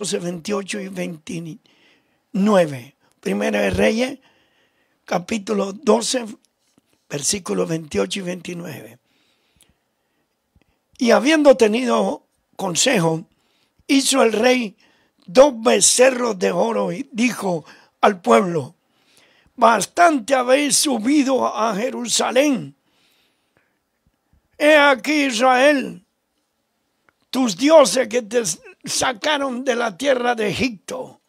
28 y 29. Primera de Reyes, capítulo 12, versículos 28 y 29. Y habiendo tenido consejo, hizo el rey 2 becerros de oro y dijo al pueblo: bastante habéis subido a Jerusalén. He aquí, Israel, tus dioses que te sacaron de la tierra de Egipto.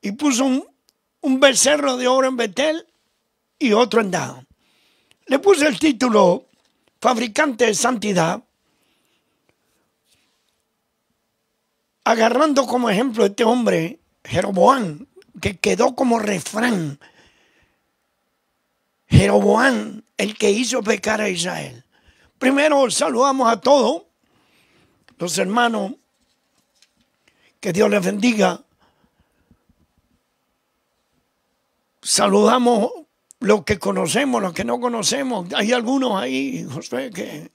Y puso un becerro de oro en Betel y otro en Dan. Le puse el título Fabricante de Santidad, agarrando como ejemplo a este hombre, Jeroboam, que quedó como refrán. Jeroboam, el que hizo pecar a Israel. Primero saludamos a todos los hermanos, que Dios les bendiga. Saludamos los que conocemos, los que no conocemos. Hay algunos ahí, José, que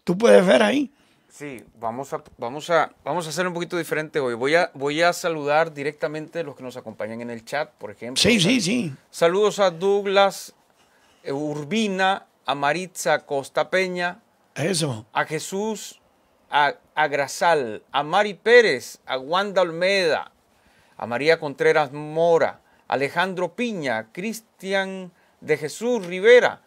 tú puedes ver ahí. Sí, vamos a hacer un poquito diferente hoy. Voy a saludar directamente a los que nos acompañan en el chat, por ejemplo. Sí. Saludos a Douglas Urbina, a Maritza Costa Peña, Eso. a Jesús a Grasal, a Mari Pérez, a Wanda Olmeda, a María Contreras Mora, Alejandro Piña, Cristian de Jesús Rivera,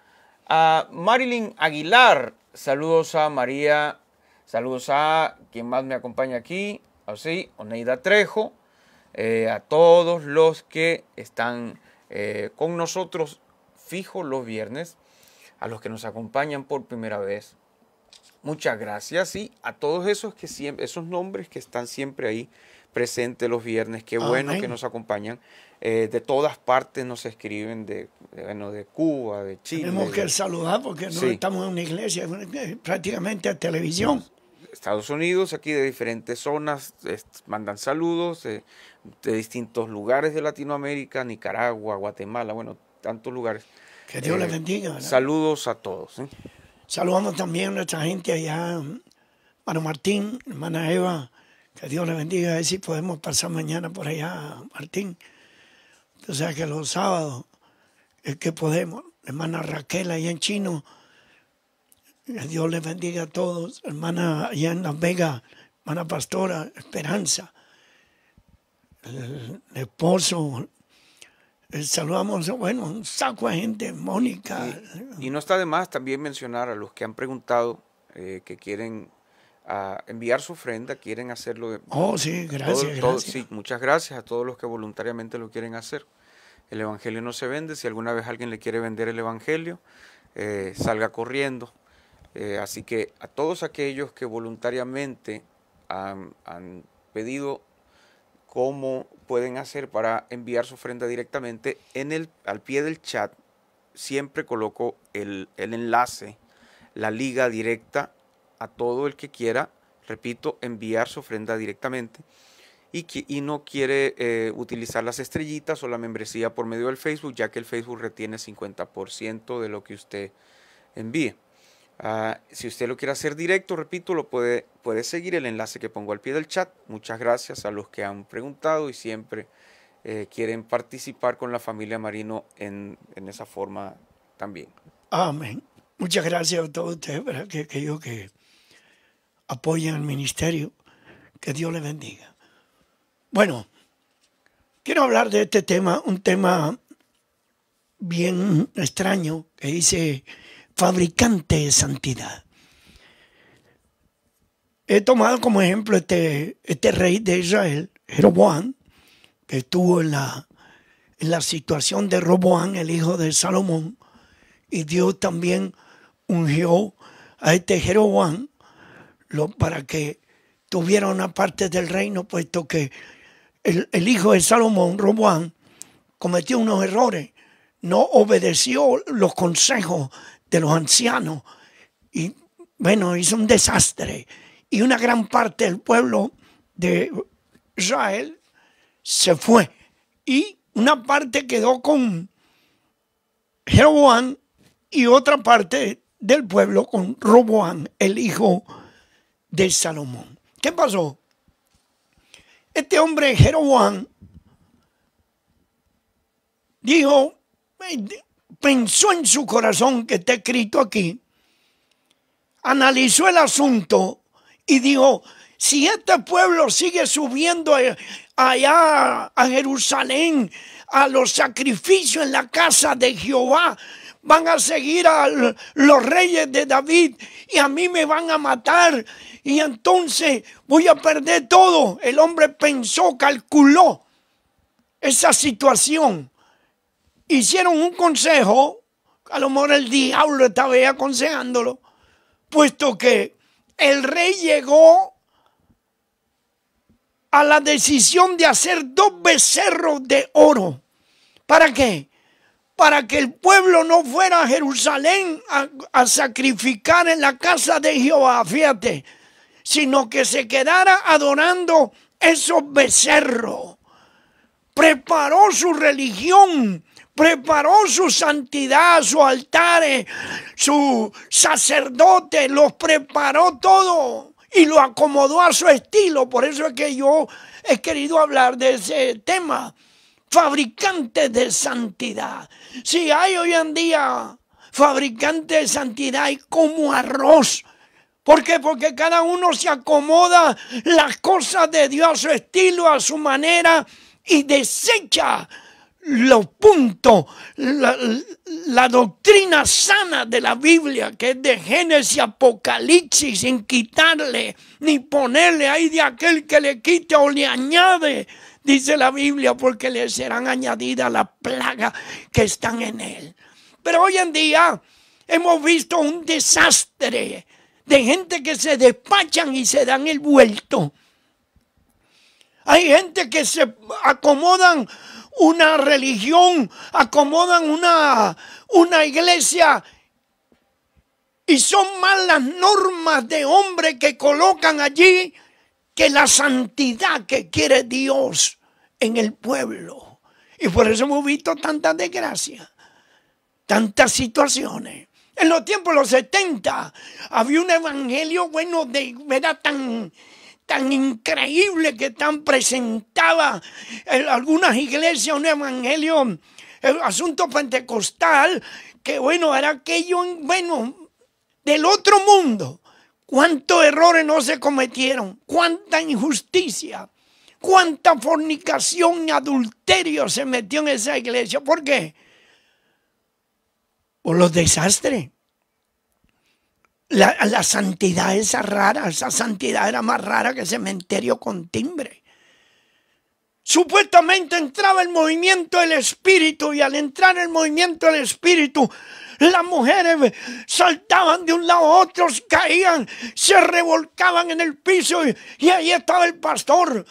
a Marilyn Aguilar, saludos a María, saludos a quien más me acompaña aquí, así, Oneida Trejo, a todos los que están con nosotros fijos los viernes, a los que nos acompañan por primera vez. Muchas gracias, y a todos esos nombres que están siempre ahí presentes los viernes. Qué bueno que nos acompañan. De todas partes nos escriben, de Cuba, de Chile. Tenemos que saludar porque no estamos en una iglesia, prácticamente a televisión. Estados Unidos, aquí de diferentes zonas, mandan saludos de distintos lugares de Latinoamérica, Nicaragua, Guatemala, bueno, tantos lugares. Que Dios les bendiga, ¿verdad? Saludos a todos. Saludamos también a nuestra gente allá, hermano Martín, hermana Eva, que Dios les bendiga. A ver si podemos pasar mañana por allá, Martín. O sea que los sábados es que podemos. Hermana Raquel allá en Chino, que Dios les bendiga a todos. Hermana allá en Las Vegas, hermana Pastora Esperanza, el esposo. Saludamos, bueno, un saco de gente, Mónica. Y no está de más también mencionar a los que han preguntado que quieren enviar su ofrenda, quieren hacerlo. Sí, gracias. Sí, muchas gracias a todos los que voluntariamente lo quieren hacer. El evangelio no se vende. Si alguna vez alguien le quiere vender el evangelio, salga corriendo. Así que a todos aquellos que voluntariamente han pedido cómo pueden hacer para enviar su ofrenda directamente, al pie del chat siempre coloco el enlace, la liga directa a todo el que quiera, repito, enviar su ofrenda directamente y no quiere utilizar las estrellitas o la membresía por medio del Facebook, ya que el Facebook retiene 50% de lo que usted envíe. Si usted lo quiere hacer directo, repito, lo puede seguir el enlace que pongo al pie del chat. Muchas gracias a los que han preguntado y siempre quieren participar con la familia Marino en esa forma también. Amén. Muchas gracias a todos ustedes, ¿verdad? que apoyan el ministerio. Que Dios les bendiga. Bueno, quiero hablar de este tema, un tema bien extraño que dice fabricante de santidad. He tomado como ejemplo este rey de Israel, Jeroboam, que estuvo en la situación de Roboam, el hijo de Salomón, y Dios también ungió a este Jeroboam para que tuviera una parte del reino, puesto que el hijo de Salomón, Roboam, cometió unos errores, no obedeció los consejos de los ancianos y bueno, hizo un desastre, y una gran parte del pueblo de Israel se fue y una parte quedó con Jeroboam y otra parte del pueblo con Roboam, el hijo de Salomón. ¿Qué pasó? este hombre Jeroboam dijo, pensó en su corazón, que está escrito aquí, analizó el asunto y dijo, si este pueblo sigue subiendo allá a Jerusalén a los sacrificios en la casa de Jehová, van a seguir a los reyes de David y a mí me van a matar y entonces voy a perder todo. El hombre pensó, calculó esa situación. Hicieron un consejo, a lo mejor el diablo estaba ahí aconsejándolo, puesto que el rey llegó a la decisión de hacer 2 becerros de oro. ¿Para qué? Para que el pueblo no fuera a Jerusalén a sacrificar en la casa de Jehová, fíjate, sino que se quedara adorando esos becerros. Preparó su religión, preparó su santidad, sus altares, su sacerdote, los preparó todo y lo acomodó a su estilo. Por eso es que yo he querido hablar de ese tema, fabricantes de santidad. Si hay hoy en día fabricantes de santidad, y como arroz. ¿Por qué? Porque cada uno se acomoda las cosas de Dios a su estilo, a su manera, y desecha los puntos, la doctrina sana de la Biblia, que es de Génesis, Apocalipsis, sin quitarle ni ponerle ahí de aquel que le quita o le añade, dice la Biblia, porque le serán añadidas las plagas que están en él. Pero hoy en día hemos visto un desastre de gente que se despachan y se dan el vuelto. Hay gente que se acomodan una religión, acomodan una iglesia y son más las normas de hombre que colocan allí que la santidad que quiere Dios en el pueblo. Y por eso hemos visto tantas desgracias, tantas situaciones. En los tiempos de los 70 había un evangelio, bueno, era tan increíble que tan presentaba en algunas iglesias un evangelio, el asunto pentecostal, que bueno, era aquello, bueno, del otro mundo. Cuántos errores no se cometieron, cuánta injusticia, cuánta fornicación y adulterio se metió en esa iglesia. ¿Por qué? Por los desastres. La santidad esa rara, esa santidad era más rara que cementerio con timbre. Supuestamente entraba el movimiento del espíritu y al entrar el movimiento del espíritu, las mujeres saltaban de un lado a otro, caían, se revolcaban en el piso y ahí estaba el pastor.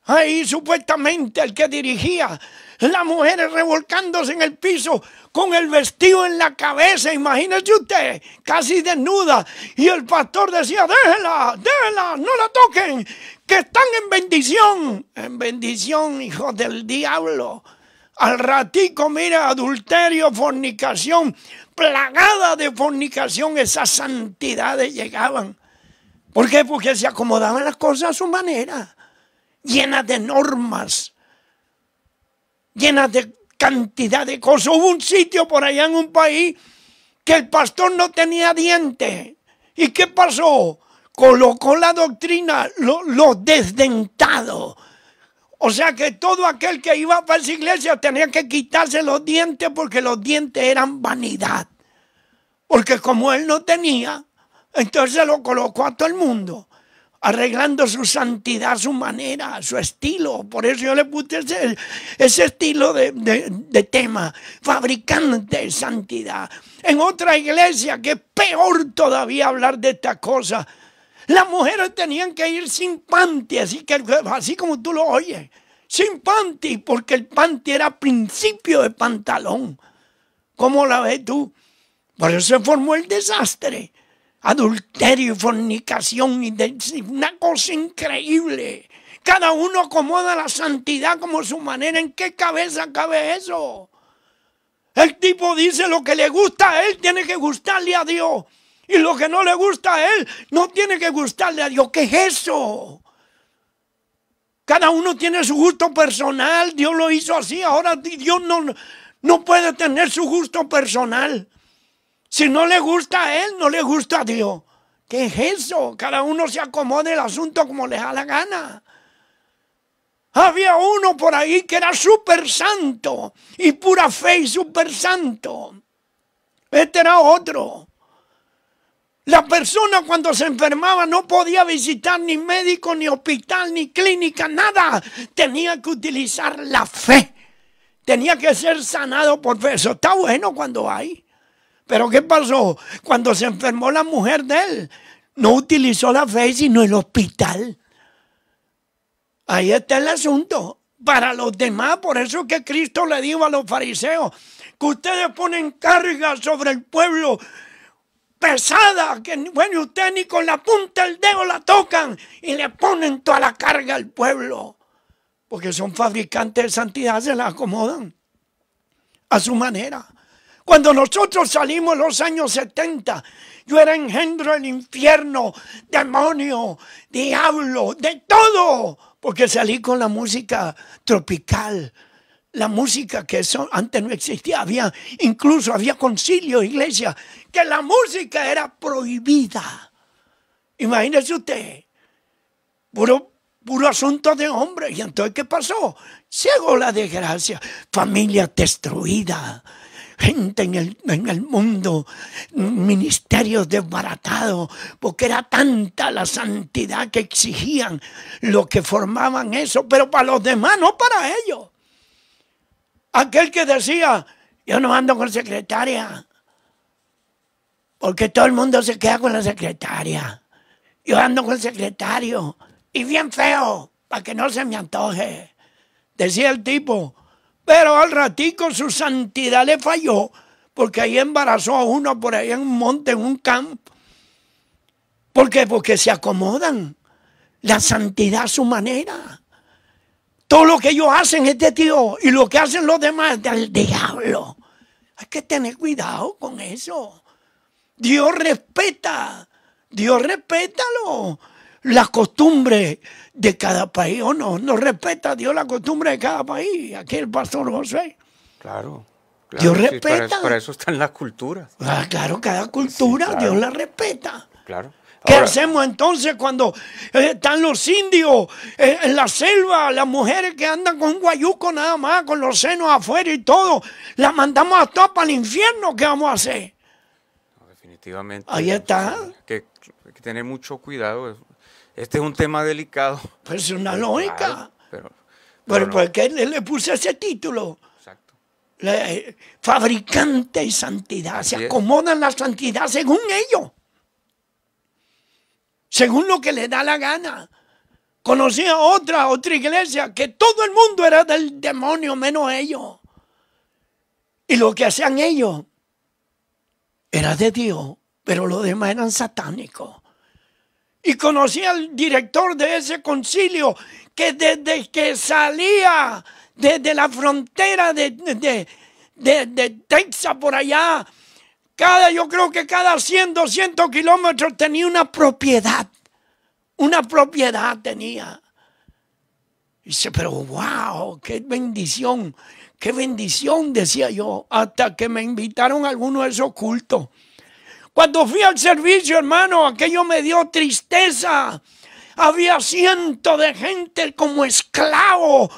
Ahí supuestamente el que dirigía, las mujeres revolcándose en el piso con el vestido en la cabeza, imagínese usted, casi desnuda. Y el pastor decía, déjela, no la toquen, que están en bendición. En bendición, hijos del diablo. Al ratico, mira, adulterio, fornicación, plagada de fornicación, esas santidades llegaban. ¿Por qué? Porque se acomodaban las cosas a su manera, llenas de normas, llenas de cantidad de cosas. Hubo un sitio por allá en un país que el pastor no tenía dientes. ¿Y qué pasó? Colocó la doctrina, los desdentados. O sea que todo aquel que iba para esa iglesia tenía que quitarse los dientes porque los dientes eran vanidad. Porque como él no tenía, entonces lo colocó a todo el mundo, arreglando su santidad, su manera, su estilo. Por eso yo le puse ese estilo de tema, fabricante de santidad. En otra iglesia, que es peor todavía hablar de estas cosas, las mujeres tenían que ir sin panty, así como tú lo oyes, sin panty, porque el panty era principio de pantalón. ¿Cómo la ves tú? Por eso se formó el desastre. Adulterio y fornicación, una cosa increíble. Cada uno acomoda la santidad como su manera. ¿En qué cabeza cabe eso? El tipo dice lo que le gusta a él tiene que gustarle a Dios. Y lo que no le gusta a él no tiene que gustarle a Dios. ¿Qué es eso? Cada uno tiene su gusto personal. Dios lo hizo así. Ahora Dios no puede tener su gusto personal. Si no le gusta a él, no le gusta a Dios. ¿Qué es eso? Cada uno se acomode el asunto como le da la gana. Había uno por ahí que era súper santo y pura fe y súper santo. Este era otro. La persona cuando se enfermaba no podía visitar ni médico, ni hospital, ni clínica, nada. Tenía que utilizar la fe. Tenía que ser sanado por fe. Eso está bueno cuando hay. Pero ¿qué pasó? Cuando se enfermó la mujer de él, no utilizó la fe sino el hospital. Ahí está el asunto. Para los demás, por eso es que Cristo le dijo a los fariseos que ustedes ponen carga sobre el pueblo pesada, que bueno, ustedes ni con la punta del dedo la tocan y le ponen toda la carga al pueblo. Porque son fabricantes de santidad, se la acomodan a su manera. Cuando nosotros salimos en los años 70, yo era engendro del infierno, demonio, diablo, de todo. Porque salí con la música tropical, la música que eso antes no existía. Incluso había concilio, iglesia, que la música era prohibida. Imagínese usted, puro asunto de hombre. Y entonces, ¿qué pasó? Llegó la desgracia, familia destruida. Gente en el mundo, ministerios desbaratados, porque era tanta la santidad que exigían los que formaban eso, pero para los demás, no para ellos. Aquel que decía, yo no ando con secretaria, porque todo el mundo se queda con la secretaria. Yo ando con el secretario, y bien feo, para que no se me antoje. Decía el tipo. Pero al ratico su santidad le falló, porque ahí embarazó a uno por ahí en un monte, en un campo. ¿Por qué? Porque se acomodan. La santidad a su manera. Todo lo que ellos hacen es de Dios y lo que hacen los demás es del diablo. Hay que tener cuidado con eso. Dios respeta la costumbre de cada país, o no respeta Dios la costumbre de cada país. Aquí el pastor José. Claro. Dios Sí, respeta. para eso están las culturas. Claro, cada cultura, sí, claro. Dios la respeta. Claro. ¿Qué hacemos entonces cuando están los indios en la selva, las mujeres que andan con un guayuco nada más, con los senos afuera y todo? Las mandamos a todas para el infierno. ¿Qué vamos a hacer? No, definitivamente. Ahí está. Hay que tener mucho cuidado. Este es un tema delicado. Pues es una lógica. Claro, pero no. ¿por qué le puse ese título? Exacto. Fabricante de santidad. Así se acomodan la santidad según ellos. Según lo que les da la gana. Conocí a otra iglesia que todo el mundo era del demonio menos ellos. Y lo que hacían ellos era de Dios, pero los demás eran satánicos. Y conocí al director de ese concilio que desde que salía desde la frontera de Texas por allá, yo creo que cada 100, 200 kilómetros tenía una propiedad. Una propiedad tenía. Y dice, pero wow, qué bendición, decía yo, hasta que me invitaron a alguno de esos cultos. Cuando fui al servicio, hermano, aquello me dio tristeza. Había cientos de gente como esclavos,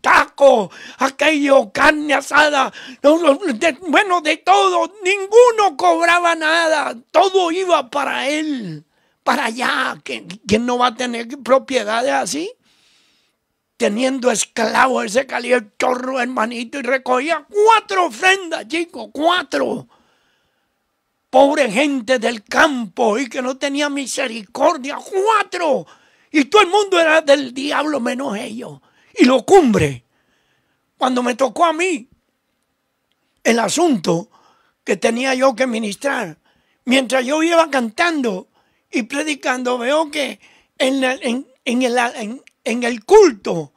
tacos, aquello, carne asada, de todo. Ninguno cobraba nada, todo iba para él, para allá. ¿Quién no va a tener propiedades así? Teniendo esclavos, ese calía el chorro, hermanito, y recogía 4 ofrendas, chicos, 4. Pobre gente del campo y que no tenía misericordia, 4. Y todo el mundo era del diablo menos ellos. Y lo cumbre, cuando me tocó a mí el asunto que tenía yo que ministrar, mientras yo iba cantando y predicando, veo que en el culto,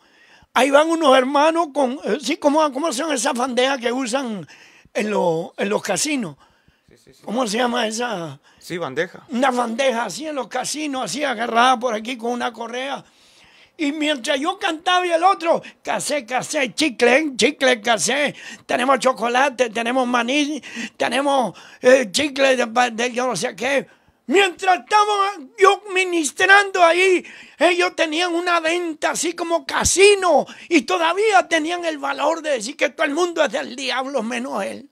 ahí van unos hermanos con, sí, ¿cómo son esas bandejas que usan en los casinos? Sí. ¿Cómo se llama esa? Sí, bandeja. Una bandeja así en los casinos, así agarrada por aquí con una correa. Y mientras yo cantaba y el otro, casé, chicle, casé. Tenemos chocolate, tenemos maní, tenemos chicle de yo no sé qué. Mientras estaba yo ministrando ahí, ellos tenían una venta así como casino y todavía tenían el valor de decir que todo el mundo es del diablo menos él.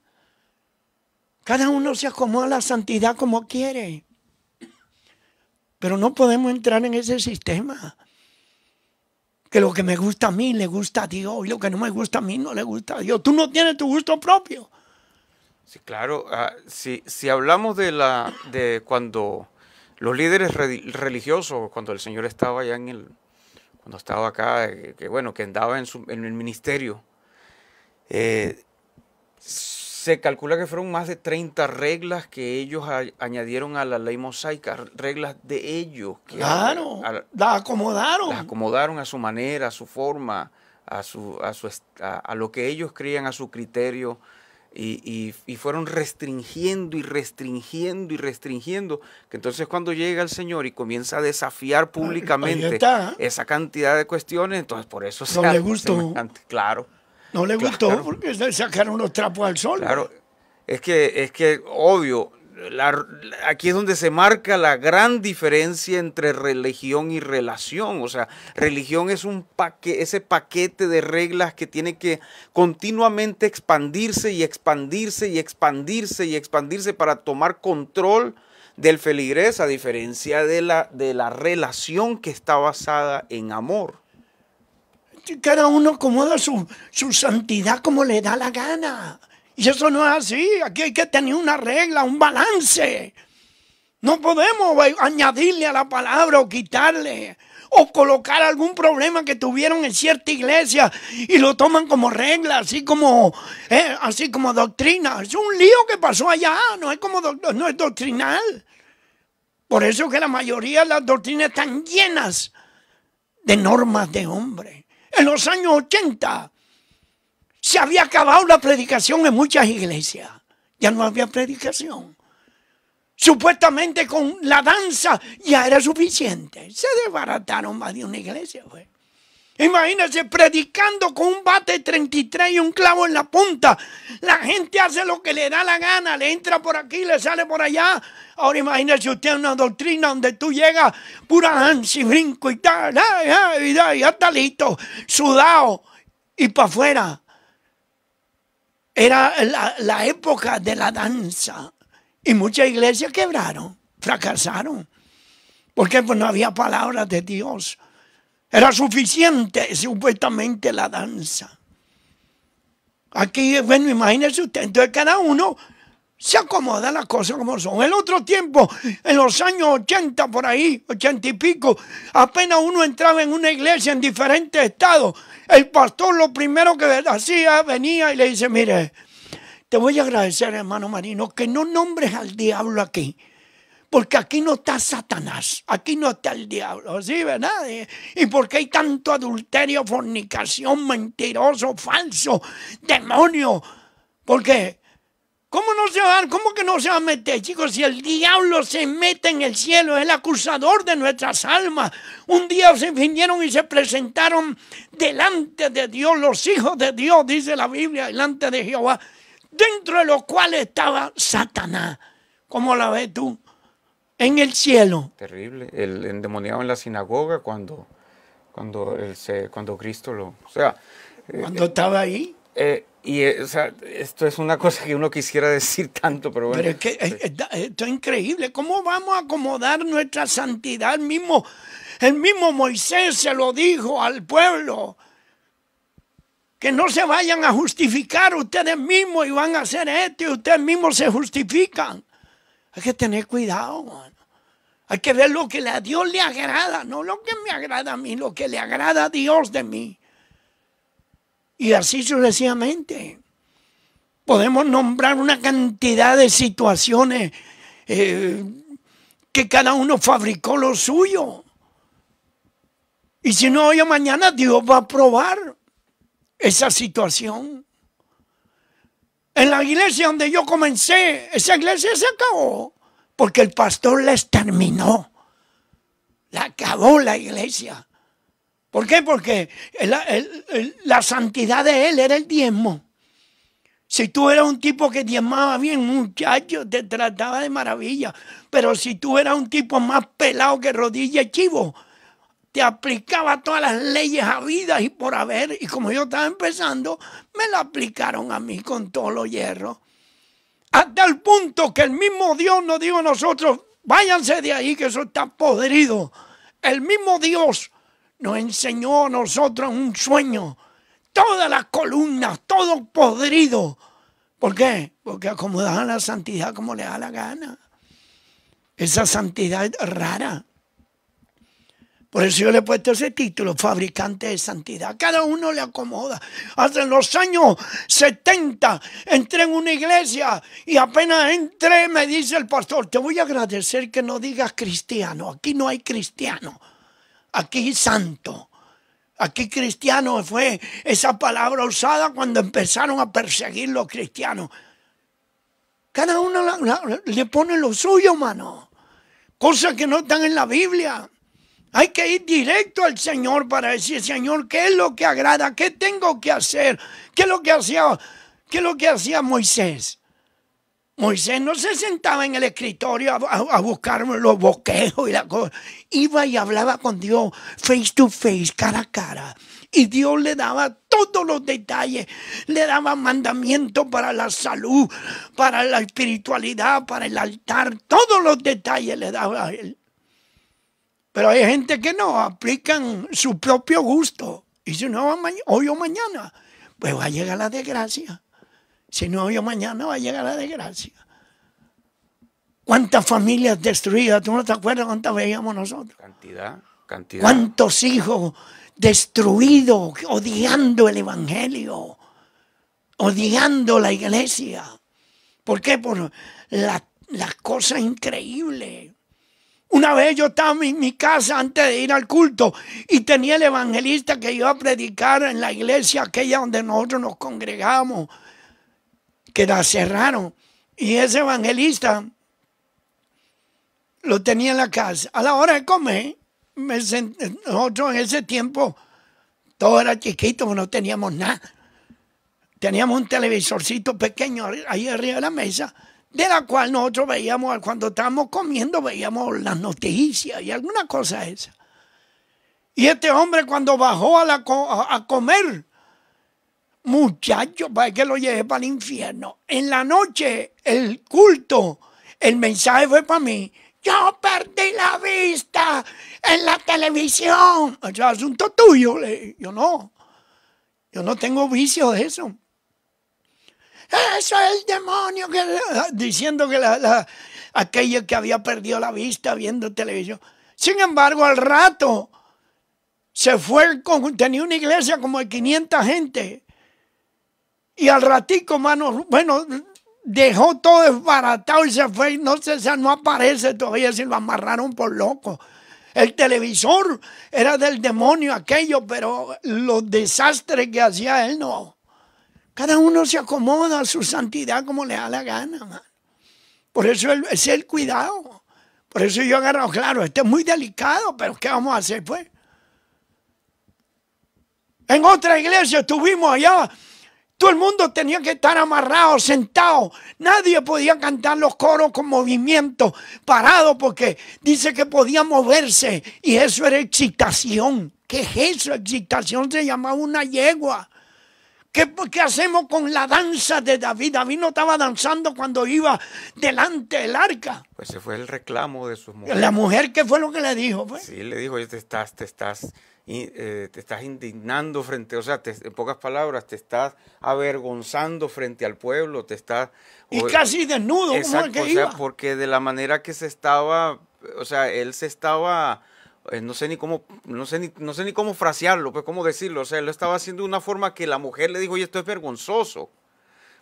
Cada uno se acomoda a la santidad como quiere. Pero no podemos entrar en ese sistema. Que lo que me gusta a mí le gusta a Dios y lo que no me gusta a mí no le gusta a Dios. Tú no tienes tu gusto propio. Sí, claro. Si hablamos de cuando los líderes religiosos, cuando el Señor estaba allá cuando estaba acá, que andaba en el ministerio, se calcula que fueron más de 30 reglas que ellos añadieron a la ley mosaica, reglas de ellos. Que claro, las acomodaron. Las acomodaron a su manera, a su forma, a lo que ellos creían, a su criterio. Y fueron restringiendo, que entonces cuando llega el Señor y comienza a desafiar públicamente esa cantidad de cuestiones, entonces por eso no le gustó. Claro. No le gustó porque le sacaron los trapos al sol. Claro, es que obvio, aquí es donde se marca la gran diferencia entre religión y relación. O sea, religión es ese paquete de reglas que tiene que continuamente expandirse para tomar control del feligres, a diferencia de la relación que está basada en amor. Cada uno acomoda su santidad como le da la gana. Y eso no es así. Aquí hay que tener una regla, un balance. No podemos añadirle a la palabra o quitarle o colocar algún problema que tuvieron en cierta iglesia y lo toman como regla, así como doctrina. Es un lío que pasó allá, no es doctrinal. Por eso que la mayoría de las doctrinas están llenas de normas de hombre. En los años 80 se había acabado la predicación en muchas iglesias. Ya no había predicación. Supuestamente con la danza ya era suficiente. Se desbarataron más de una iglesia. Pues. Imagínense predicando con un bate 33 y un clavo en la punta. La gente hace lo que le da la gana. Le entra por aquí, le sale por allá. Ahora imagínese usted una doctrina donde tú llegas pura ansia y brinco y tal. Ya está listo, sudado y para afuera. Era la época de la danza. Y muchas iglesias quebraron, fracasaron. Porque pues no había palabras de Dios. Era suficiente supuestamente la danza. Aquí, bueno, imagínese usted. Entonces cada uno se acomoda las cosas como son. El otro tiempo, en los años 80 por ahí, 80 y pico, apenas uno entraba en una iglesia en diferentes estados, el pastor lo primero que hacía, venía y le dice, mire, te voy a agradecer, hermano Marino, que no nombres al diablo aquí. Porque aquí no está Satanás, aquí no está el diablo, ¿sí, verdad? Y porque hay tanto adulterio, fornicación, mentiroso, falso, demonio. Porque, ¿cómo que no se va a meter, chicos? Si el diablo se mete en el cielo, es el acusador de nuestras almas. Un día se vinieron y se presentaron delante de Dios, los hijos de Dios, dice la Biblia, delante de Jehová, dentro de los cuales estaba Satanás. ¿Cómo la ves tú? En el cielo. Terrible. El endemoniado en la sinagoga cuando Cristo lo... O sea... Cuando estaba ahí. O sea, esto es una cosa que uno quisiera decir tanto, pero bueno. Pero es que esto es increíble. ¿Cómo vamos a acomodar nuestra santidad? El mismo Moisés se lo dijo al pueblo. Que no se vayan a justificar ustedes mismos y van a hacer esto y ustedes mismos se justifican. Hay que tener cuidado, mano. Hay que ver lo que a Dios le agrada, no lo que me agrada a mí, lo que le agrada a Dios de mí. Y así sucesivamente. Podemos nombrar una cantidad de situaciones que cada uno fabricó lo suyo. Y si no, hoy o mañana Dios va a probar esa situación. En la iglesia donde yo comencé, esa iglesia se acabó porque el pastor la exterminó. La acabó la iglesia. ¿Por qué? Porque la santidad de él era el diezmo. Si tú eras un tipo que diezmaba bien, muchacho, te trataba de maravilla. Pero si tú eras un tipo más pelado que rodilla de chivo, te aplicaba todas las leyes habidas y por haber. Y como yo estaba empezando, me la aplicaron a mí con todos los hierros. Hasta el punto que el mismo Dios nos dijo a nosotros, váyanse de ahí que eso está podrido. El mismo Dios nos enseñó a nosotros un sueño. Todas las columnas, todo podrido. ¿Por qué? Porque acomodaban la santidad como le da la gana. Esa santidad es rara. Por eso yo le he puesto ese título, fabricante de santidad. Cada uno le acomoda. Hace los años 70 entré en una iglesia y apenas entré me dice el pastor, te voy a agradecer que no digas cristiano. Aquí no hay cristiano. Aquí hay santo. Aquí cristiano fue esa palabra usada cuando empezaron a perseguir los cristianos. Cada uno le pone lo suyo, mano. Cosas que no están en la Biblia. Hay que ir directo al Señor para decir, Señor, ¿qué es lo que agrada? ¿Qué tengo que hacer? ¿Qué es lo que hacía Moisés? Moisés no se sentaba en el escritorio a buscar los bosquejos y la cosa. Iba y hablaba con Dios face to face, cara a cara. Y Dios le daba todos los detalles. Le daba mandamientos para la salud, para la espiritualidad, para el altar. Todos los detalles le daba a él. Pero hay gente que no, aplican su propio gusto. Y si no, hoy o mañana, pues va a llegar la desgracia. Si no, hoy o mañana va a llegar la desgracia. ¿Cuántas familias destruidas? ¿Tú no te acuerdas cuántas veíamos nosotros? Cantidad. ¿Cuántos hijos destruidos, odiando el evangelio, odiando la iglesia? ¿Por qué? Por las cosas increíbles. Una vez yo estaba en mi casa antes de ir al culto y tenía el evangelista que iba a predicar en la iglesia aquella donde nosotros nos congregamos, que la cerraron. Y ese evangelista lo tenía en la casa. A la hora de comer, nosotros en ese tiempo, todo era chiquito, no teníamos nada. Teníamos un televisorcito pequeño ahí arriba de la mesa, de la cual nosotros veíamos, cuando estábamos comiendo, veíamos las noticias y alguna cosa esa. Y este hombre cuando bajó a comer, muchacho, para que lo lleve para el infierno. En la noche, el culto, el mensaje fue para mí. Yo perdí la vista en la televisión. O sea, asunto tuyo. Yo no tengo vicio de eso. Eso es el demonio diciendo que aquella que había perdido la vista viendo televisión. Sin embargo, al rato se fue, tenía una iglesia como de 500 gente. Y al ratico, mano, bueno, dejó todo desbaratado y se fue. No aparece todavía, si lo amarraron por loco. El televisor era del demonio aquello, pero los desastres que hacía él no. Cada uno se acomoda a su santidad como le da la gana, man. Por eso es el cuidado. Por eso yo he agarrado, claro, este es muy delicado, pero ¿qué vamos a hacer, pues? En otra iglesia estuvimos allá. Todo el mundo tenía que estar amarrado, sentado. Nadie podía cantar los coros con movimiento, parado, porque dice que podía moverse. Y eso era excitación. ¿Qué es eso? Excitación se llamaba una yegua. ¿Qué hacemos con la danza de David? David no estaba danzando cuando iba delante del arca. Pues ese fue el reclamo de sus mujeres. La mujer, ¿qué fue lo que le dijo? Pues? Sí, le dijo, te estás indignando frente, o sea, en pocas palabras, te estás avergonzando frente al pueblo, Y casi desnudo, exacto, ¿cómo es que iba? iba? Porque de la manera que se estaba, o sea, él se estaba... no sé ni cómo frasearlo, pues cómo decirlo, o sea, él lo estaba haciendo de una forma que la mujer le dijo, oye, esto es vergonzoso.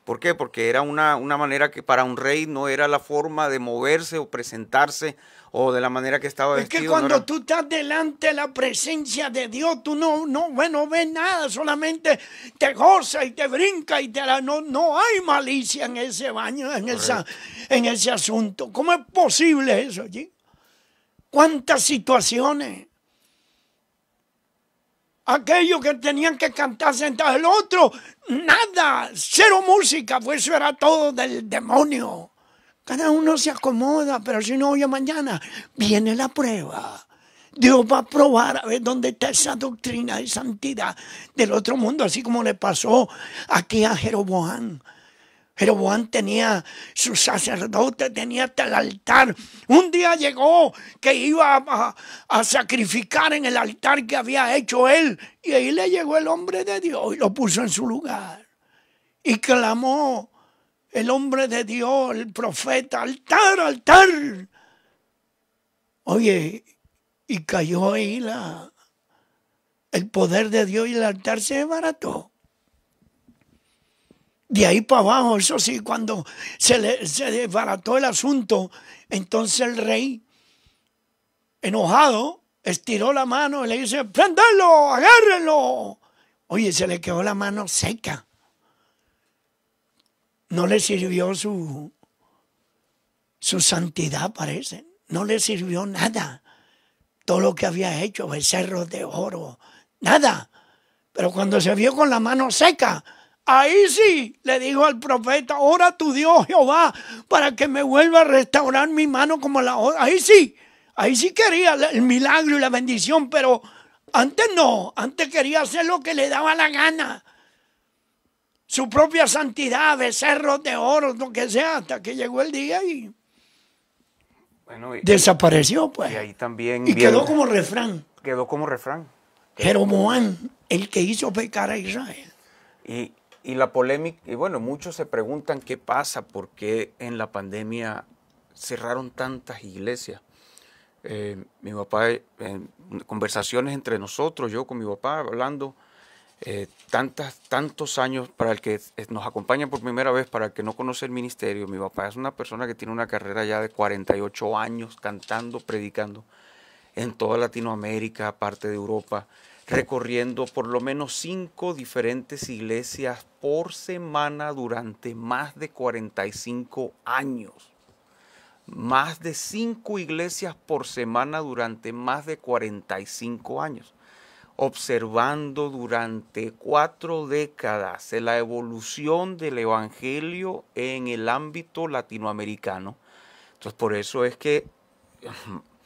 ¿Por qué? Porque era una manera que para un rey no era la forma de moverse o presentarse o de la manera que estaba vestido. Es que cuando tú estás delante de la presencia de Dios, tú no ves nada, solamente te gozas y te brincas y no hay malicia en ese baño, en ese asunto. ¿Cómo es posible eso allí? ¿Cuántas situaciones? Aquellos que tenían que cantar sentados, el otro, nada, cero música, pues eso era todo del demonio. Cada uno se acomoda, pero si no, oye, mañana viene la prueba. Dios va a probar a ver dónde está esa doctrina de santidad del otro mundo, así como le pasó aquí a Jeroboam. Jeroboam tenía su sacerdote, tenía hasta el altar. Un día llegó que iba a sacrificar en el altar que había hecho él. Y ahí le llegó el hombre de Dios y lo puso en su lugar. Y clamó el hombre de Dios, el profeta, altar, altar. Oye, y cayó ahí el poder de Dios y el altar se desbarató. De ahí para abajo, eso sí, cuando se desbarató el asunto, entonces el rey, enojado, estiró la mano y le dice, ¡prendelo, agárrenlo! Oye, se le quedó la mano seca. No le sirvió su santidad, parece. No le sirvió nada. Todo lo que había hecho, becerros de oro, nada. Pero cuando se vio con la mano seca, ahí sí le dijo al profeta, ora a tu Dios Jehová para que me vuelva a restaurar mi mano como la otra. Ahí sí quería el milagro y la bendición, pero antes no, antes quería hacer lo que le daba la gana. Su propia santidad, becerros de oro, lo que sea, hasta que llegó el día y bueno, desapareció, pues. Y ahí también y quedó como refrán. Quedó como refrán. Jeroboam, el que hizo pecar a Israel. Y la polémica, y bueno, muchos se preguntan qué pasa, por qué en la pandemia cerraron tantas iglesias. Mi papá, conversaciones entre nosotros, yo con mi papá hablando, tantos años, para el que nos acompaña por primera vez, para el que no conoce el ministerio, mi papá es una persona que tiene una carrera ya de 48 años cantando, predicando en toda Latinoamérica, aparte de Europa, recorriendo por lo menos 5 diferentes iglesias por semana durante más de 45 años. Más de 5 iglesias por semana durante más de 45 años. Observando durante 4 décadas la evolución del evangelio en el ámbito latinoamericano. Entonces, por eso es que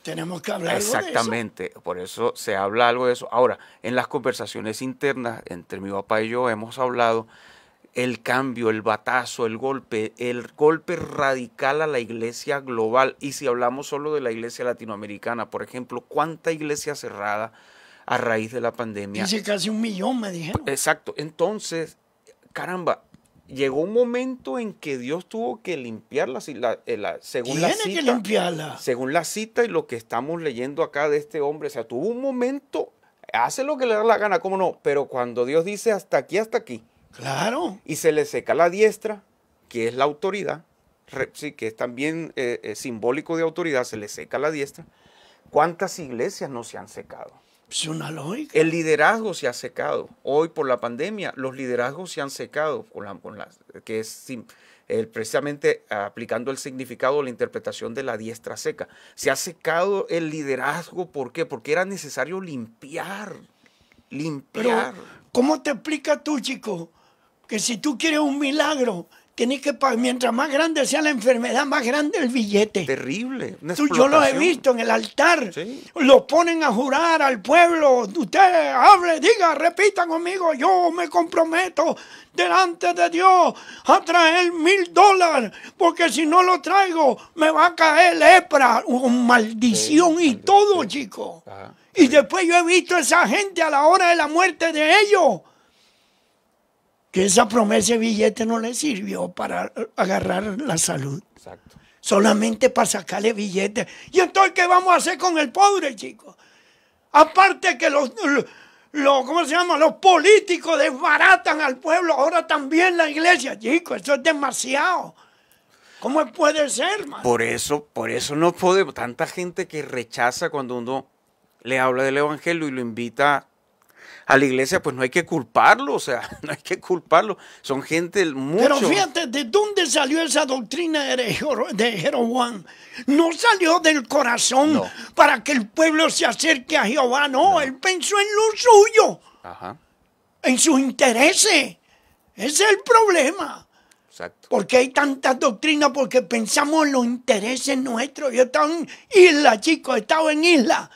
tenemos que hablar exactamente, de eso. Por eso se habla algo de eso. Ahora, en las conversaciones internas entre mi papá y yo hemos hablado el cambio, el batazo, el golpe radical a la iglesia global. Y si hablamos solo de la iglesia latinoamericana, por ejemplo, ¿cuánta iglesia cerrada a raíz de la pandemia? Dice casi 1 millón, me dijeron. Exacto. Entonces, caramba, llegó un momento en que Dios tuvo que limpiarla, según la cita. Tiene que limpiarla. Según la cita y lo que estamos leyendo acá de este hombre, o sea, tuvo un momento, hace lo que le da la gana, cómo no, pero cuando Dios dice hasta aquí. Claro. Y se le seca la diestra, que es la autoridad, sí, que es también simbólico de autoridad, se le seca la diestra. ¿Cuántas iglesias no se han secado? Es una lógica. El liderazgo se ha secado. Hoy por la pandemia, los liderazgos se han secado, que es precisamente aplicando el significado o la interpretación de la diestra seca. Se ha secado el liderazgo, ¿por qué? Porque era necesario limpiar. Pero, ¿cómo te explicas tú, chico, que si tú quieres un milagro, tienes que pagar, mientras más grande sea la enfermedad, más grande el billete? Terrible. Yo lo he visto en el altar. Sí. Lo ponen a jurar al pueblo. Usted hable, diga, repita conmigo. Yo me comprometo delante de Dios a traer $1000. Porque si no lo traigo, me va a caer lepra, maldición y todo, chico. Ajá. Y después yo he visto a esa gente a la hora de la muerte de ellos, que esa promesa de billete no le sirvió para agarrar la salud. Exacto. Solamente para sacarle billetes. ¿Y entonces qué vamos a hacer con el pobre, chicos? Aparte que ¿cómo se llama? Los políticos desbaratan al pueblo, ahora también la iglesia, chicos. Eso es demasiado. ¿Cómo puede ser, man? Por eso no podemos. Tanta gente que rechaza cuando uno le habla del evangelio y lo invita a la iglesia, pues no hay que culparlo, o sea, no hay que culparlo. Son gente mucho... Pero fíjate, ¿de dónde salió esa doctrina de Jeroboam? No salió del corazón para que el pueblo se acerque a Jehová, no. Él pensó en lo suyo, en sus intereses. Ese es el problema. Exacto. Porque hay tantas doctrinas, porque pensamos en los intereses nuestros. Yo estaba en isla, chicos, estaba en isla,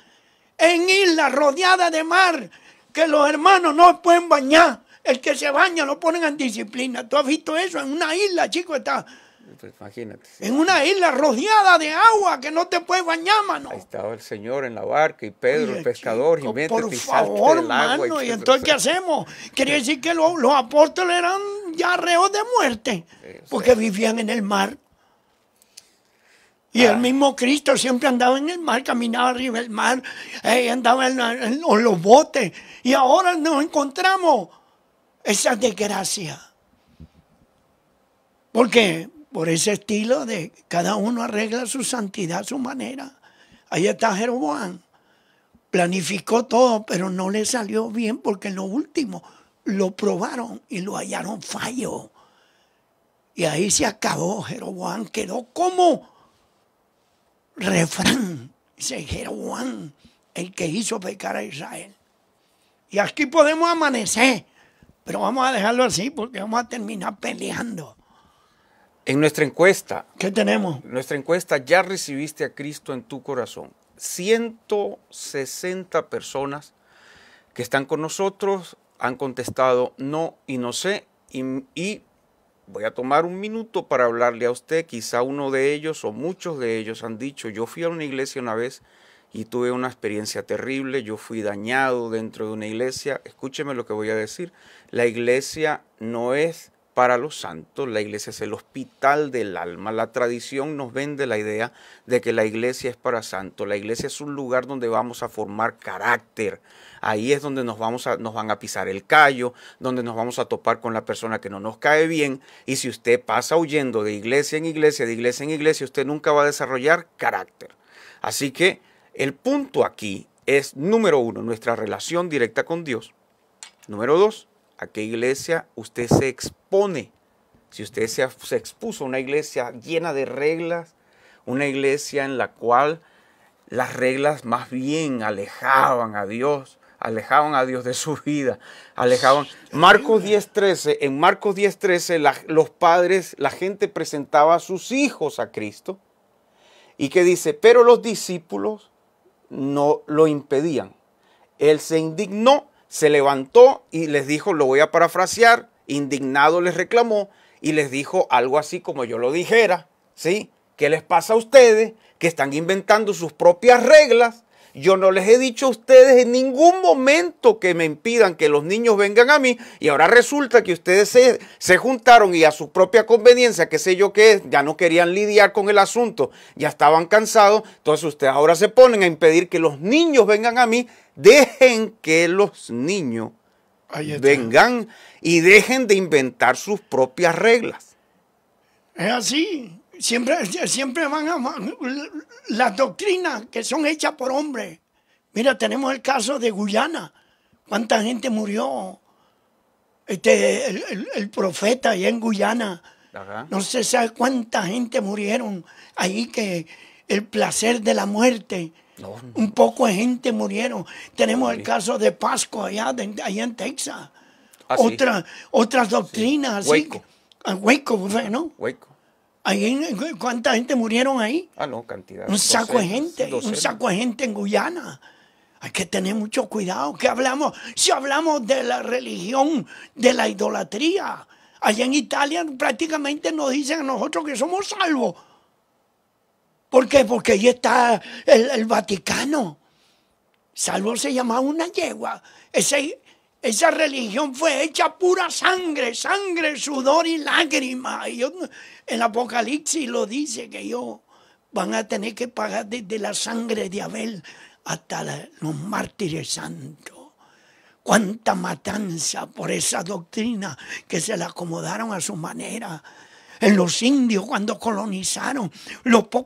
rodeada de mar, que los hermanos no pueden bañar. El que se baña lo ponen en disciplina. ¿Tú has visto eso? En una isla, chicos, está. Pues imagínate. En una isla rodeada de agua que no te puedes bañar, mano. Ahí estaba el Señor en la barca y Pedro, el pescador, chico, y métete por y salte favor, del agua. mano, y entonces, ¿qué hacemos? Quiere decir que los apóstoles eran ya reos de muerte, porque vivían en el mar. Y el mismo Cristo siempre andaba en el mar, caminaba arriba del mar, andaba en los botes. Y ahora nos encontramos esa desgracia. ¿Por qué? Por ese estilo de cada uno arregla su santidad a su manera. Ahí está Jeroboam. Planificó todo, pero no le salió bien porque en lo último lo probaron y lo hallaron fallo. Y ahí se acabó. Jeroboam quedó como refrán. Dice Jeroboam, el que hizo pecar a Israel. Y aquí podemos amanecer, pero vamos a dejarlo así porque vamos a terminar peleando. En nuestra encuesta, ¿qué tenemos? En nuestra encuesta, ¿ya recibiste a Cristo en tu corazón? 160 personas que están con nosotros han contestado no y no sé. Y voy a tomar un minuto para hablarle a usted. Quizá uno de ellos o muchos de ellos han dicho, yo fui a una iglesia una vez y tuve una experiencia terrible, yo fui dañado dentro de una iglesia. Escúcheme lo que voy a decir. La iglesia no es para los santos, la iglesia es el hospital del alma. La tradición nos vende la idea de que la iglesia es para santos. La iglesia es un lugar donde vamos a formar carácter. Ahí es donde nos van a pisar el callo, donde nos vamos a topar con la persona que no nos cae bien. Y si usted pasa huyendo de iglesia en iglesia, de iglesia en iglesia, usted nunca va a desarrollar carácter. Así que el punto aquí es, número uno, nuestra relación directa con Dios. Número dos, ¿a qué iglesia usted se expone? Si usted se expuso a una iglesia llena de reglas, una iglesia en la cual las reglas más bien alejaban a Dios de su vida, Marcos 10:13, en Marcos 10:13 los padres, la gente presentaba a sus hijos a Cristo, y que dice, pero los discípulos no lo impedían. Él se indignó, se levantó y les dijo, lo voy a parafrasear, indignado les reclamó y les dijo algo así como yo lo dijera, ¿sí? ¿Qué les pasa a ustedes que están inventando sus propias reglas? Yo no les he dicho a ustedes en ningún momento que me impidan que los niños vengan a mí, y ahora resulta que ustedes se juntaron y a su propia conveniencia, qué sé yo qué es, ya no querían lidiar con el asunto, ya estaban cansados, entonces ustedes ahora se ponen a impedir que los niños vengan a mí. Dejen que los niños vengan y dejen de inventar sus propias reglas. Es así. Siempre van a las doctrinas que son hechas por hombres. Mira, tenemos el caso de Guyana. ¿Cuánta gente murió? El profeta allá en Guyana. Ajá. No se sabe cuánta gente murieron ahí, que el placer de la muerte. No. Un poco de gente murieron. Tenemos el caso de Pasco allá en Texas. Otras doctrinas así. Waco. Waco, ¿no? Waco. ¿Cuánta gente murieron ahí? No, cantidad. Un saco de gente en Guyana. Hay que tener mucho cuidado. ¿Qué hablamos? Si hablamos de la religión, de la idolatría, allá en Italia prácticamente nos dicen a nosotros que somos salvos. ¿Por qué? Porque ahí está el Vaticano. Salvo se llamaba una yegua. Esa religión fue hecha pura sangre, sudor y lágrimas. Y el Apocalipsis lo dice, que ellos van a tener que pagar desde la sangre de Abel hasta los mártires santos. Cuánta matanza por esa doctrina que se la acomodaron a su manera. en los indios cuando colonizaron.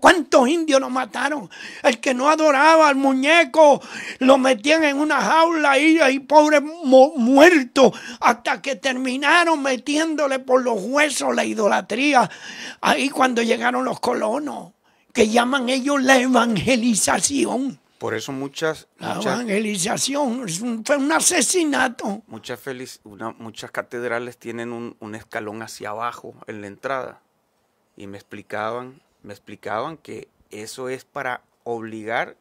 ¿Cuántos indios nos mataron? El que no adoraba al muñeco lo metían en una jaula y pobre muerto, hasta que terminaron metiéndole por los huesos la idolatría. Ahí cuando llegaron los colonos, que llaman ellos la evangelización. Por eso la evangelización fue un asesinato. Muchas catedrales tienen un escalón hacia abajo en la entrada. Y me explicaban que eso es para obligar,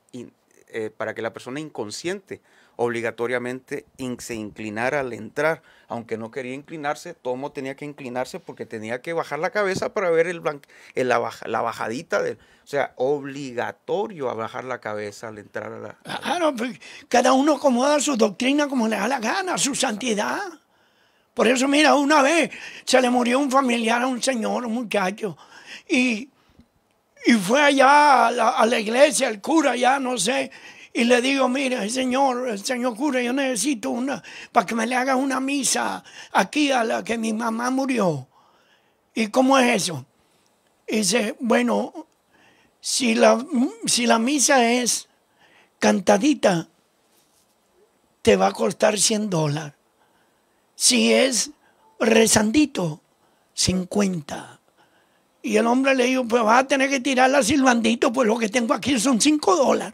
para que la persona inconsciente obligatoriamente se inclinara al entrar. Aunque no quería inclinarse, todo tenía que inclinarse porque tenía que bajar la cabeza para ver la bajadita. O sea, obligatorio a bajar la cabeza al entrar a la... Claro, pues, cada uno acomoda su doctrina como le da la gana, su santidad. Por eso, mira, una vez se le murió un familiar a un señor, un muchacho, y fue allá a la iglesia, el cura allá, no sé, y le digo, mira, el señor cura, yo necesito para que me le haga una misa aquí a la que mi mamá murió. ¿Y cómo es eso? Y dice, bueno, si la misa es cantadita, te va a costar $100. Si es rezandito, 50. Y el hombre le dijo, pues vas a tener que tirarla silbandito, pues lo que tengo aquí son $5.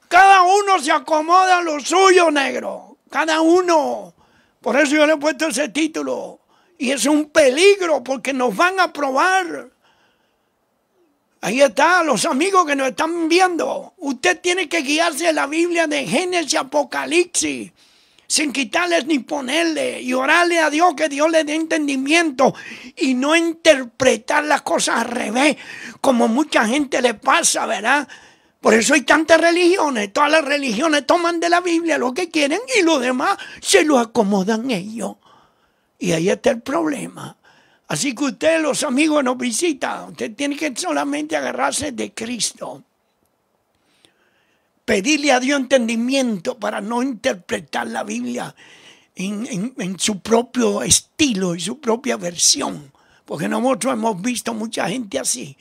Cada uno se acomoda a lo suyo, negro. Cada uno. Por eso yo le he puesto ese título. Y es un peligro porque nos van a probar. Ahí está, los amigos que nos están viendo. Usted tiene que guiarse de la Biblia de Génesis y Apocalipsis, sin quitarles ni ponerle, y orarle a Dios que Dios le dé entendimiento y no interpretar las cosas al revés, como mucha gente le pasa, ¿verdad? Por eso hay tantas religiones. Todas las religiones toman de la Biblia lo que quieren y lo demás se lo acomodan ellos. Y ahí está el problema. Así que usted, los amigos nos visitan, usted tiene que solamente agarrarse de Cristo. Pedirle a Dios entendimiento para no interpretar la Biblia en su propio estilo y su propia versión. Porque nosotros hemos visto mucha gente así.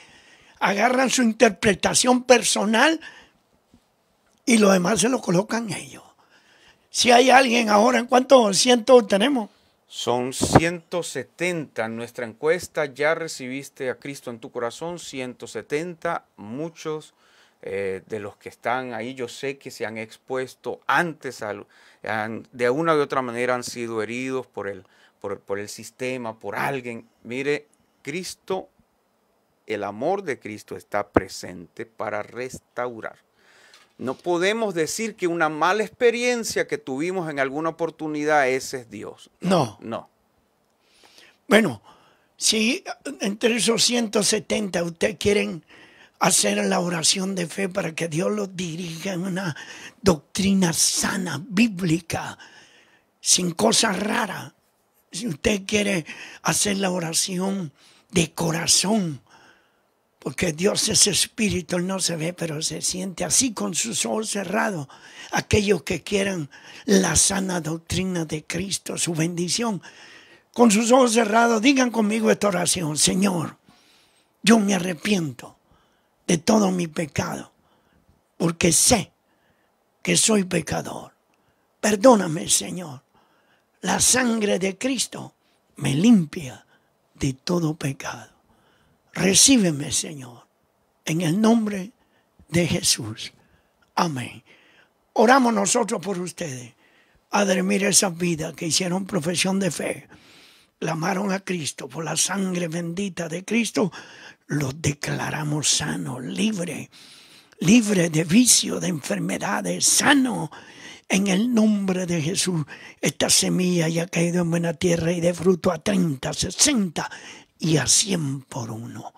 Agarran su interpretación personal y lo demás se lo colocan ellos. Si hay alguien ahora, ¿en cuántos cientos tenemos? Son 170. En nuestra encuesta, ¿ya recibiste a Cristo en tu corazón? 170. Muchos de los que están ahí, yo sé que se han expuesto antes, de una u otra manera han sido heridos por el sistema, por alguien. Mire, Cristo, el amor de Cristo está presente para restaurar. No podemos decir que una mala experiencia que tuvimos en alguna oportunidad, ese es Dios. No. Bueno, si entre esos 170 ustedes quieren hacer la oración de fe para que Dios los dirija en una doctrina sana, bíblica, sin cosas raras. Si usted quiere hacer la oración de corazón, porque Dios es espíritu, Él no se ve, pero se siente, así con sus ojos cerrados. Aquellos que quieran la sana doctrina de Cristo, su bendición, con sus ojos cerrados, digan conmigo esta oración: Señor, yo me arrepiento de todo mi pecado, porque sé que soy pecador. Perdóname, Señor. La sangre de Cristo me limpia de todo pecado. Recíbeme, Señor, en el nombre de Jesús. Amén. Oramos nosotros por ustedes. Padre, mire esas vidas que hicieron profesión de fe, clamaron a Cristo por la sangre bendita de Cristo. Los declaramos sanos, libres de vicio, de enfermedades, sanos. En el nombre de Jesús, esta semilla ya ha caído en buena tierra y de fruto a 30, 60 y a 100 por uno.